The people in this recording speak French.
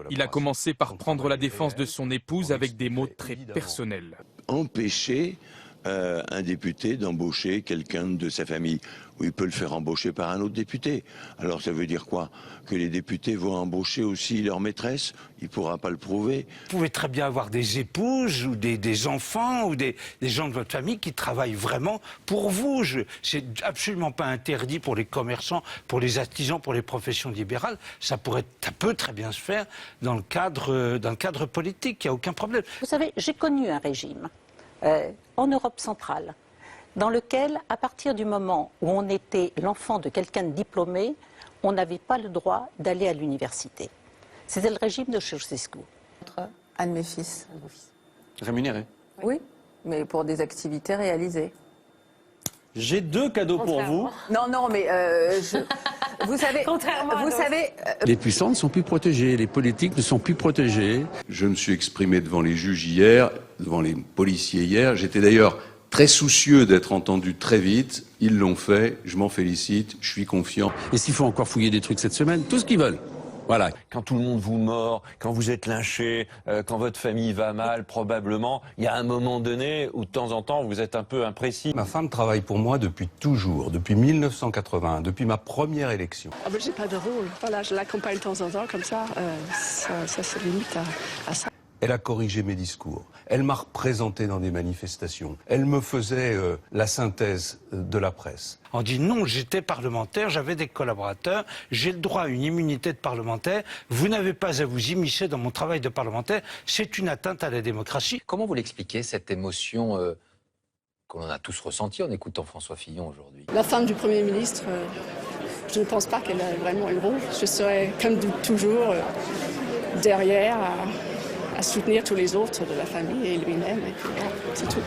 Il a commencé par prendre la défense de son épouse avec des mots très personnels. Empêcher un député d'embaucher quelqu'un de sa famille, ou il peut le faire embaucher par un autre député. Alors ça veut dire quoi? Que les députés vont embaucher aussi leur maîtresse? Il ne pourra pas le prouver. Vous pouvez très bien avoir des épouses ou des enfants ou des gens de votre famille qui travaillent vraiment pour vous. C'est absolument pas interdit pour les commerçants, pour les artisans, pour les professions libérales. Ça peut très bien se faire dans le cadre politique, il n'y a aucun problème. Vous savez, j'ai connu un régime en Europe centrale, dans lequel, à partir du moment où on était l'enfant de quelqu'un de diplômé, on n'avait pas le droit d'aller à l'université. C'était le régime de Ceausescu. Un de mes fils. Rémunéré? Oui, mais pour des activités réalisées. J'ai 2 cadeaux pour vous. Non, mais vous savez, Les puissants ne sont plus protégés, les politiques ne sont plus protégés. Je me suis exprimé devant les juges hier, devant les policiers hier. J'étais d'ailleurs très soucieux d'être entendu très vite. Ils l'ont fait, je m'en félicite, je suis confiant. Et s'il faut encore fouiller des trucs cette semaine, tout ce qu'ils veulent. Voilà. Quand tout le monde vous mord, quand vous êtes lynché, quand votre famille va mal, probablement, il y a un moment donné où de temps en temps vous êtes un peu imprécis. Ma femme travaille pour moi depuis toujours, depuis 1981, depuis ma première élection. Ah ben, j'ai pas de rôle. Voilà, je l'accompagne de temps en temps comme ça. Ça se limite à ça. Elle a corrigé mes discours. Elle m'a représenté dans des manifestations. Elle me faisait la synthèse de la presse. On dit non, j'étais parlementaire, j'avais des collaborateurs, j'ai le droit à une immunité de parlementaire, vous n'avez pas à vous immiscer dans mon travail de parlementaire, c'est une atteinte à la démocratie. Comment vous l'expliquez, cette émotion que l'on a tous ressentie en écoutant François Fillon aujourd'hui? La femme du Premier ministre, je ne pense pas qu'elle a vraiment un rôle. Je serai, comme toujours, derrière à soutenir tous les autres de la famille et lui-même, et puis voilà, c'est tout.